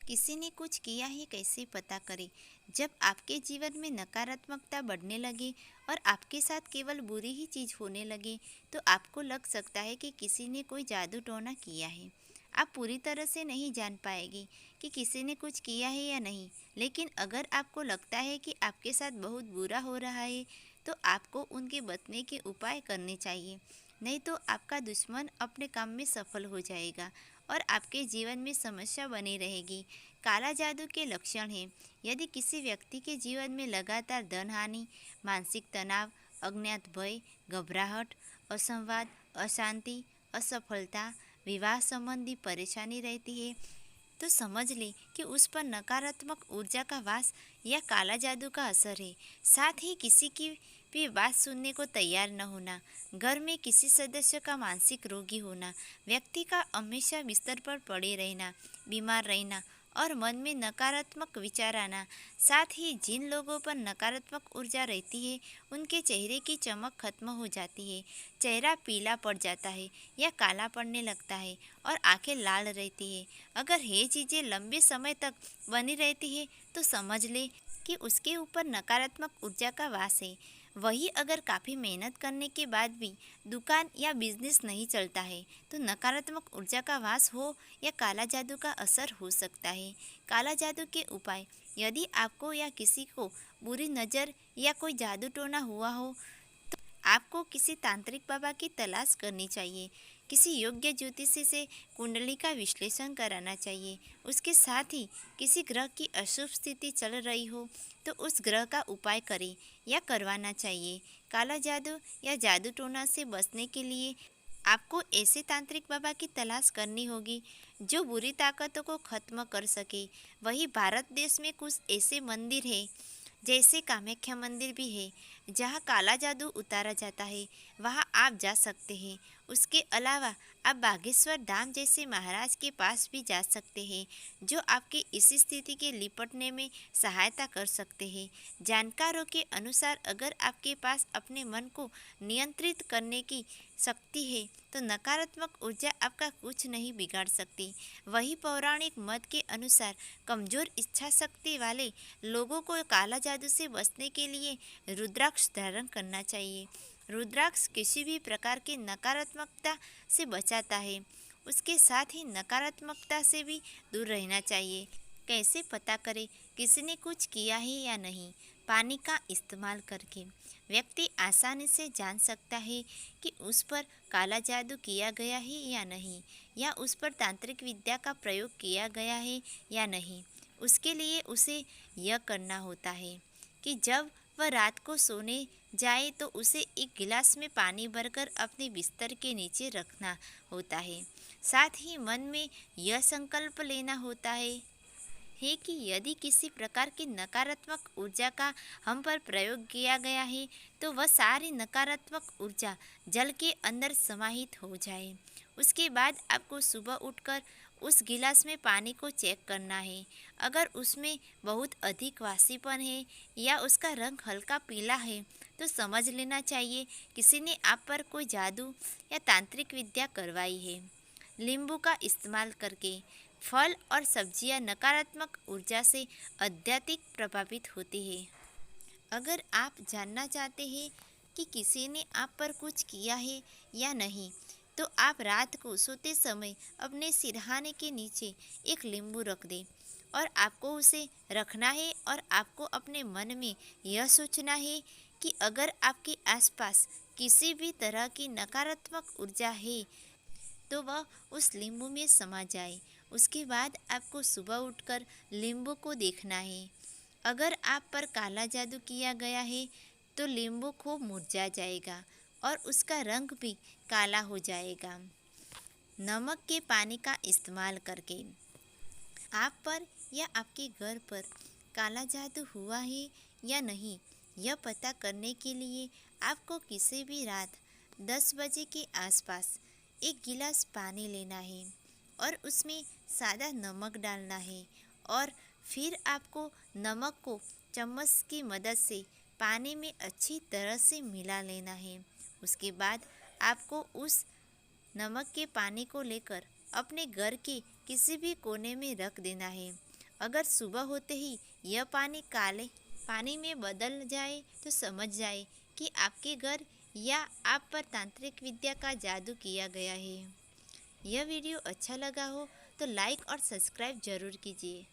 किसी ने कुछ किया है कैसे पता करें। जब आपके जीवन में नकारात्मकता बढ़ने लगे और आपके साथ केवल बुरी ही चीज़ होने लगे तो आपको लग सकता है कि किसी ने कोई जादू टोना किया है। आप पूरी तरह से नहीं जान पाएंगे कि किसी ने कुछ किया है या नहीं, लेकिन अगर आपको लगता है कि आपके साथ बहुत बुरा हो रहा है तो आपको उनके बचने के उपाय करने चाहिए। नहीं तो आपका दुश्मन अपने काम में सफल हो जाएगा और आपके जीवन में समस्या बनी रहेगी। काला जादू के लक्षण हैं। यदि किसी व्यक्ति के जीवन में लगातार धन हानि, मानसिक तनाव, अज्ञात भय, घबराहट, असंवाद, अशांति, असफलता, विवाह संबंधी परेशानी रहती है तो समझ लें कि उस पर नकारात्मक ऊर्जा का वास या काला जादू का असर है। साथ ही किसी की भी बात सुनने को तैयार न होना, घर में किसी सदस्य का मानसिक रोगी होना, व्यक्ति का हमेशा बिस्तर पर पड़े रहना, बीमार रहना और मन में नकारात्मक विचार आना। साथ ही जिन लोगों पर नकारात्मक ऊर्जा रहती है उनके चेहरे की चमक खत्म हो जाती है, चेहरा पीला पड़ जाता है या काला पड़ने लगता है और आंखें लाल रहती है। अगर ये चीज़ें लंबे समय तक बनी रहती है तो समझ ले कि उसके ऊपर नकारात्मक ऊर्जा का वास है। वही अगर काफ़ी मेहनत करने के बाद भी दुकान या बिजनेस नहीं चलता है तो नकारात्मक ऊर्जा का वास हो या काला जादू का असर हो सकता है। काला जादू के उपाय। यदि आपको या किसी को बुरी नज़र या कोई जादू टोना हुआ हो आपको किसी तांत्रिक बाबा की तलाश करनी चाहिए। किसी योग्य ज्योतिषी से कुंडली का विश्लेषण कराना चाहिए। उसके साथ ही किसी ग्रह की अशुभ स्थिति चल रही हो तो उस ग्रह का उपाय करें या करवाना चाहिए। काला जादू या जादू टोना से बचने के लिए आपको ऐसे तांत्रिक बाबा की तलाश करनी होगी जो बुरी ताकतों को खत्म कर सके। वही भारत देश में कुछ ऐसे मंदिर हैं जैसे कामाख्या मंदिर भी है जहाँ काला जादू उतारा जाता है, वहाँ आप जा सकते हैं। उसके अलावा आप बागेश्वर धाम जैसे महाराज के पास भी जा सकते हैं जो आपकी इस स्थिति के निपटने में सहायता कर सकते हैं। जानकारों के अनुसार अगर आपके पास अपने मन को नियंत्रित करने की शक्ति है तो नकारात्मक ऊर्जा आपका कुछ नहीं बिगाड़ सकती। वही पौराणिक मत के अनुसार कमजोर इच्छा शक्ति वाले लोगों को काला जादू से बचने के लिए रुद्राक्ष धारण करना चाहिए। रुद्राक्ष किसी भी प्रकार की नकारात्मकता से बचाता है। उसके साथ ही नकारात्मकता से भी दूर रहना चाहिए। कैसे पता करें किसी ने कुछ किया है या नहीं? पानी का इस्तेमाल करके व्यक्ति आसानी से जान सकता है कि उस पर काला जादू किया गया है या नहीं, या उस पर तांत्रिक विद्या का प्रयोग किया गया है या नहीं। उसके लिए उसे यह करना होता है कि जब वह रात को सोने जाए तो उसे एक गिलास में पानी भरकर अपने बिस्तर के नीचे रखना होता है। साथ ही मन में यह संकल्प लेना होता है कि यदि किसी प्रकार की नकारात्मक ऊर्जा का हम पर प्रयोग किया गया है तो वह सारी नकारात्मक ऊर्जा जल के अंदर समाहित हो जाए। उसके बाद आपको सुबह उठकर उस गिलास में पानी को चेक करना है। अगर उसमें बहुत अधिक वासीपन है या उसका रंग हल्का पीला है तो समझ लेना चाहिए किसी ने आप पर कोई जादू या तांत्रिक विद्या करवाई है। नींबू का इस्तेमाल करके फल और सब्जियां नकारात्मक ऊर्जा से अत्यधिक प्रभावित होती है। अगर आप जानना चाहते हैं कि किसी ने आप पर कुछ किया है या नहीं तो आप रात को सोते समय अपने सिरहाने के नीचे एक नींबू रख दें और आपको उसे रखना है और आपको अपने मन में यह सोचना है कि अगर आपके आसपास किसी भी तरह की नकारात्मक ऊर्जा है तो वह उस नींबू में समा जाए। उसके बाद आपको सुबह उठकर नींबू को देखना है। अगर आप पर काला जादू किया गया है तो नींबू खूब मुरझा जाएगा और उसका रंग भी काला हो जाएगा। नमक के पानी का इस्तेमाल करके आप पर या आपके घर पर काला जादू हुआ है या नहीं यह पता करने के लिए आपको किसी भी रात 10 बजे के आसपास एक गिलास पानी लेना है और उसमें सादा नमक डालना है और फिर आपको नमक को चम्मच की मदद से पानी में अच्छी तरह से मिला लेना है। उसके बाद आपको उस नमक के पानी को लेकर अपने घर के किसी भी कोने में रख देना है। अगर सुबह होते ही यह पानी काले पानी में बदल जाए तो समझ जाए कि आपके घर या आप पर तांत्रिक विद्या का जादू किया गया है। यह वीडियो अच्छा लगा हो तो लाइक और सब्सक्राइब जरूर कीजिए।